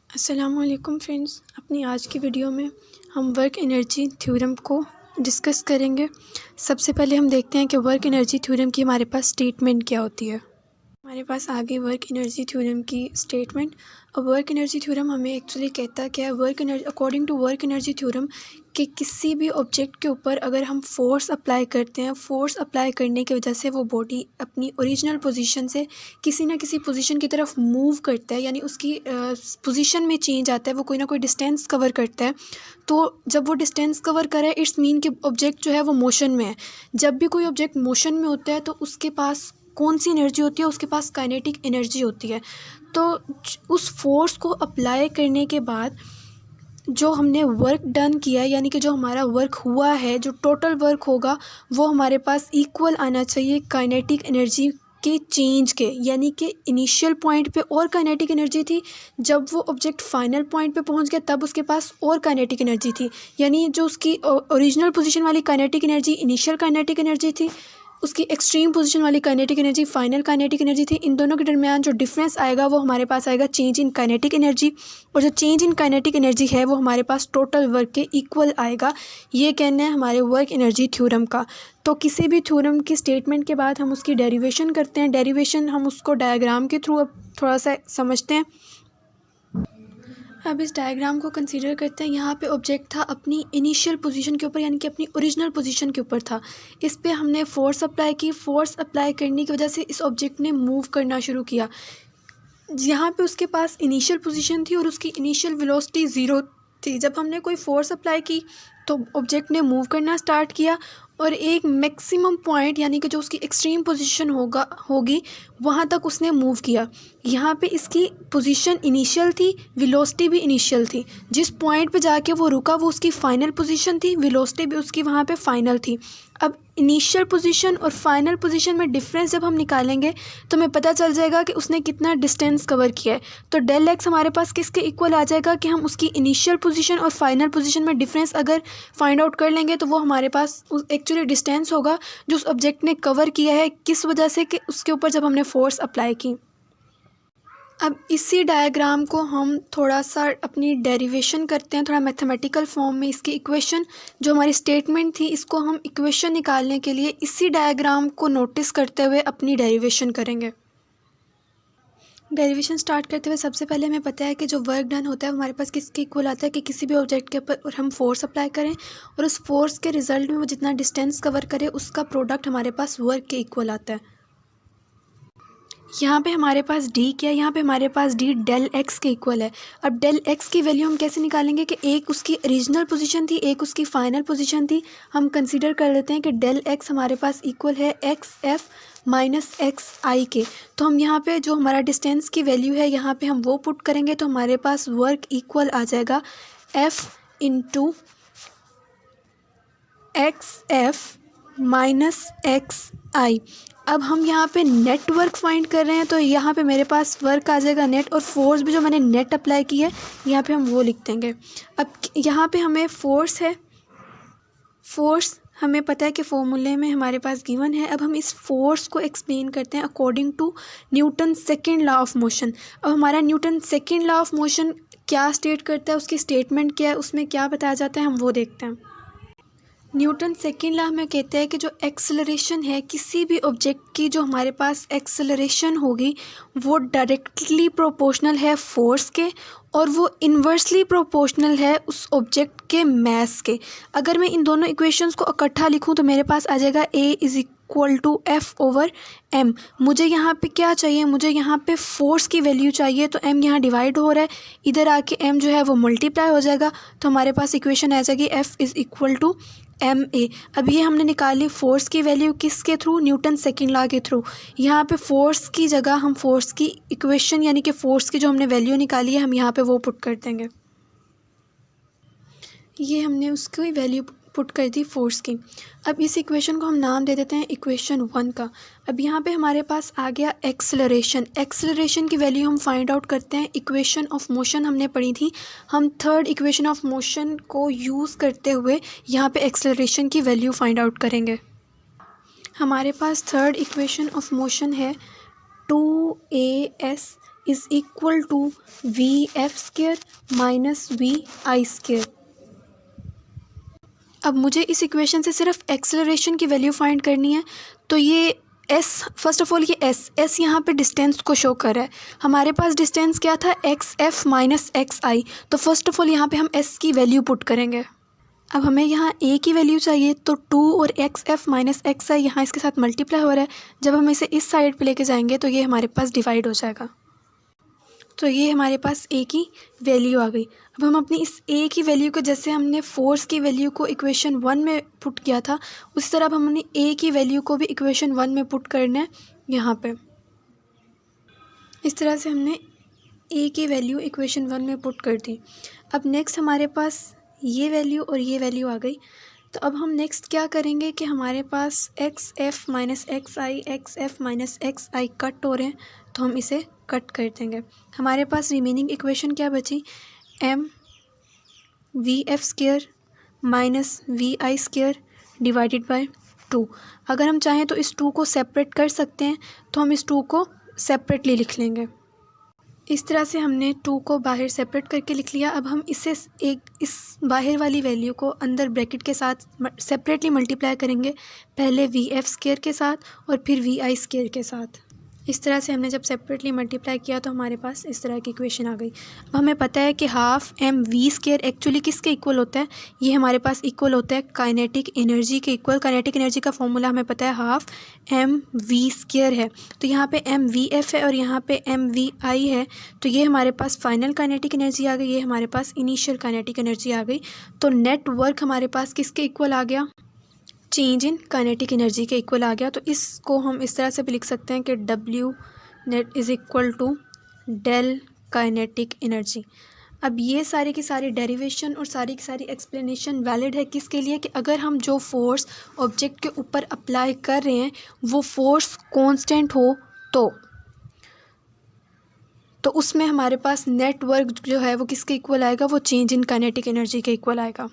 अस्सलामुअलैकुम फ्रेंड्स, अपनी आज की वीडियो में हम वर्क एनर्जी थ्योरम को डिस्कस करेंगे। सबसे पहले हम देखते हैं कि वर्क एनर्जी थ्योरम की हमारे पास स्टेटमेंट क्या होती है। हमारे पास आगे वर्क एनर्जी थ्योरम की स्टेटमेंट। और वर्क एनर्जी थ्योरम हमें एक्चुअली कहता क्या है, work energy according to work energy theorem कि किसी भी ऑब्जेक्ट के ऊपर अगर हम फोर्स अप्लाई करते हैं, फोर्स अप्लाई करने की वजह से वो बॉडी अपनी ओरिजिनल पोजीशन से किसी ना किसी पोजीशन की तरफ मूव करता है, यानी उसकी पोजीशन में चेंज आता है, वो कोई ना कोई डिस्टेंस कवर करता है। तो जब वो डिस्टेंस कवर करे, इट्स मीन कि ऑब्जेक्ट जो है वो मोशन में है। जब भी कोई ऑब्जेक्ट मोशन में होता है तो उसके पास कौन सी एनर्जी होती है? उसके पास काइनेटिक एनर्जी होती है। तो उस फोर्स को अप्लाई करने के बाद जो हमने वर्क डन किया है, यानी कि जो हमारा वर्क हुआ है, जो टोटल वर्क होगा वो हमारे पास इक्वल आना चाहिए काइनेटिक एनर्जी के चेंज के। यानी कि इनिशियल पॉइंट पे और काइनेटिक एनर्जी थी, जब वो ऑब्जेक्ट फाइनल पॉइंट पे पहुंच गया तब उसके पास और काइनेटिक एनर्जी थी। यानी जो उसकी ओरिजिनल पोजीशन वाली kinetic energy initial kinetic energy थी, उसकी एक्सट्रीम पोजीशन वाली kinetic energy final kinetic energy थी। इन दोनों के दरमियान जो डिफरेंस आएगा वो हमारे पास आएगा चेंज इन काइनेटिक एनर्जी, और जो चेंज इन काइनेटिक एनर्जी है वो हमारे पास टोटल वर्क के इक्वल आएगा। ये कहना है हमारे वर्क एनर्जी थ्योरम का। तो किसी भी थ्योरम की स्टेटमेंट के बाद हम उसकी डेरिवेशन करते हैं। डेरिवेशन हम उसको डायग्राम के थ्रू अब थोड़ा सा समझते हैं। अब इस डायग्राम को कंसीडर करते हैं। यहाँ पे ऑब्जेक्ट था अपनी इनिशियल पोजीशन के ऊपर, यानी कि अपनी ओरिजिनल पोजीशन के ऊपर था। इस पे हमने फोर्स अप्लाई की। फोर्स अप्लाई करने की वजह से इस ऑब्जेक्ट ने मूव करना शुरू किया। यहाँ पे उसके पास इनिशियल पोजीशन थी और उसकी इनिशियल वेलोसिटी 0 थी। जब हमने कोई फोर्स अप्लाई की तो ऑब्जेक्ट ने मूव करना स्टार्ट किया और एक मैक्सिमम पॉइंट, यानी कि जो उसकी एक्सट्रीम पोजीशन होगी वहाँ तक उसने मूव किया। यहाँ पे इसकी पोजीशन इनिशियल थी, वेलोसिटी भी इनिशियल थी। जिस पॉइंट पे जाके वो रुका वो उसकी फाइनल पोजीशन थी, वेलोसिटी भी उसकी वहाँ पे फाइनल थी। अब इनिशियल पोजीशन और फाइनल पोजीशन में डिफरेंस जब हम निकालेंगे तो हमें पता चल जाएगा कि उसने कितना डिस्टेंस कवर किया है। तो डेल एक्स हमारे पास किसके इक्वल आ जाएगा कि हम उसकी इनिशियल पोजीशन और फाइनल पोजीशन में डिफरेंस अगर फाइंड आउट कर लेंगे तो वो हमारे पास एक्चुअली डिस्टेंस होगा जो उस ऑब्जेक्ट ने कवर किया है, किस वजह से कि उसके ऊपर जब हमने फोर्स अप्लाई की। अब इसी डायग्राम को हम थोड़ा सा अपनी डेरिवेशन करते हैं, थोड़ा मैथमेटिकल फॉर्म में। इसकी इक्वेशन जो हमारी स्टेटमेंट थी, इसको हम इक्वेशन निकालने के लिए इसी डायग्राम को नोटिस करते हुए अपनी डेरिवेशन करेंगे। डेरिवेशन स्टार्ट करते हुए सबसे पहले हमें पता है कि जो वर्क डन होता है हमारे पास किसके इक्वल आता है कि किसी भी ऑब्जेक्ट के ऊपर हम फोर्स अप्लाई करें और उस फोर्स के रिजल्ट में वो जितना डिस्टेंस कवर करे उसका प्रोडक्ट हमारे पास वर्क के इक्वल आता है। यहाँ पे हमारे पास डी क्या है? यहाँ पे हमारे पास डी डेल एक्स के इक्वल है। अब डेल एक्स की वैल्यू हम कैसे निकालेंगे कि एक उसकी ओरिजिनल पोजीशन थी, एक उसकी फाइनल पोजीशन थी। हम कंसीडर कर लेते हैं कि डेल एक्स हमारे पास इक्वल है एक्स एफ माइनस एक्स आई के। तो हम यहाँ पे जो हमारा डिस्टेंस की वैल्यू है यहाँ पे हम वो पुट करेंगे तो हमारे पास वर्क इक्वल आ जाएगा F into X F minus X I. अब हम यहाँ पे नेट वर्क फाइंड कर रहे हैं तो यहाँ पे मेरे पास वर्क आ जाएगा नेट, और फोर्स भी जो मैंने नेट अप्लाई की है यहाँ पे हम वो लिख देंगे। अब यहाँ पे हमें फोर्स है, फोर्स हमें पता है कि फॉर्मूले में हमारे पास गिवन है। अब हम इस फोर्स को एक्सप्लेन करते हैं according to Newton second law of motion. अब हमारा Newton second law of motion क्या स्टेट करता है, उसकी स्टेटमेंट क्या है, उसमें क्या बताया जाता है, हम वो देखते हैं। न्यूटन सेकेंड लॉ में कहता है कि जो एक्सेलरेशन है किसी भी ऑब्जेक्ट की, जो हमारे पास एक्सेलरेशन होगी वो डायरेक्टली प्रोपोर्शनल है फोर्स के, और वो इन्वर्सली प्रोपोर्शनल है उस ऑब्जेक्ट के मास के। अगर मैं इन दोनों इक्वेशंस को इकट्ठा लिखूं तो मेरे पास आ जाएगा A is equal to F over M. मुझे यहाँ पे क्या चाहिए? मुझे यहाँ पे फोर्स की वैल्यू चाहिए। तो एम यहाँ डिवाइड हो रहा है, इधर आके एम जो है वो मल्टीप्लाई हो जाएगा। तो हमारे पास इक्वेशन आ जाएगी F is equal to M A. अब ये हमने निकाली फोर्स की वैल्यू किसके थ्रू? न्यूटन सेकेंड लॉ के थ्रू। यहाँ पे फोर्स की जगह हम फोर्स की इक्वेशन, यानी कि फोर्स की जो हमने वैल्यू निकाली है हम यहाँ पे वो पुट कर देंगे। ये हमने उसकी वैल्यू पुट कर दी फोर्स की। अब इस इक्वेशन को हम नाम दे देते हैं इक्वेशन 1 का। अब यहाँ पे हमारे पास आ गया एक्सेलरेशन। एक्सेलरेशन की वैल्यू हम फाइंड आउट करते हैं, इक्वेशन ऑफ मोशन हमने पढ़ी थी। हम थर्ड इक्वेशन ऑफ मोशन को यूज़ करते हुए यहाँ पे एक्सेलरेशन की वैल्यू फाइंड आउट करेंगे। हमारे पास थर्ड इक्वेशन ऑफ मोशन है 2as is equal to v(f)² minus vi²। अब मुझे इस इक्वेशन से सिर्फ एक्सेलरेशन की वैल्यू फाइंड करनी है। तो ये s, फर्स्ट ऑफ ऑल ये s यहाँ पे डिस्टेंस को शो कर रहा है। हमारे पास डिस्टेंस क्या था, xf माइनस xi। तो फर्स्ट ऑफ ऑल यहाँ पे हम s की वैल्यू पुट करेंगे। अब हमें यहाँ a की वैल्यू चाहिए, तो 2 और xf माइनस xi यहाँ इसके साथ मल्टीप्लाई हो रहा है। जब हम इसे इस साइड पे लेके जाएंगे तो ये हमारे पास डिवाइड हो जाएगा। तो ये हमारे पास a की वैल्यू आ गई। अब हम अपनी इस a की वैल्यू को, जैसे हमने फोर्स की वैल्यू को इक्वेशन 1 में पुट किया था, उसी तरह अब हमने a की वैल्यू को भी इक्वेशन 1 में पुट करना है यहाँ पे। इस तरह से हमने a की वैल्यू इक्वेशन 1 में पुट कर दी। अब नेक्स्ट हमारे पास ये वैल्यू और ये वैल्यू आ गई। तो अब हम नेक्स्ट क्या करेंगे कि हमारे पास xf माइनस xi कट हो रहे हैं, तो हम इसे कट कर देंगे। हमारे पास रिमेनिंग इक्वेशन क्या बची, m v(f)² minus vi² divided by 2। अगर हम चाहें तो इस 2 को सेपरेट कर सकते हैं, तो हम इस 2 को सेपरेटली लिख लेंगे। इस तरह से हमने 2 को बाहर सेपरेट करके लिख लिया। अब हम इस बाहर वाली वैल्यू को अंदर ब्रैकेट के साथ सेपरेटली मल्टीप्लाई करेंगे, पहले v(f)² के साथ और फिर vi² के साथ। इस तरह से हमने जब सेपरेटली मल्टीप्लाई किया तो हमारे पास इस तरह की इक्वेशन आ गई। अब हमें पता है कि हाफ mv² एक्चुअली किसके इक्वल होता है, ये हमारे पास इक्वल होता है काइनेटिक एनर्जी के इक्वल। काइनेटिक एनर्जी का फॉर्मूला हमें पता है हाफ mv² है। तो यहाँ पे mvf है और यहाँ पे mvi है। तो ये हमारे पास फाइनल काइनेटिक एनर्जी आ गई, ये हमारे पास इनिशियल काइनेटिक एनर्जी आ गई। तो नेट वर्क हमारे पास किसके इक्वल आ गया, चेंज इन काइनेटिक एनर्जी के इक्वल आ गया। तो इसको हम इस तरह से भी लिख सकते हैं कि W net is equal to del kinetic energy. अब ये सारी की सारी डेरिवेशन और सारी की सारी एक्सप्लेनेशन वैलिड है किसके लिए, कि अगर हम जो फोर्स ऑब्जेक्ट के ऊपर अप्लाई कर रहे हैं वो फोर्स कांस्टेंट हो तो उसमें हमारे पास नेट वर्क जो है वो किसके इक्वल आएगा, वो चेंज इन काइनेटिक एनर्जी के इक्वल आएगा।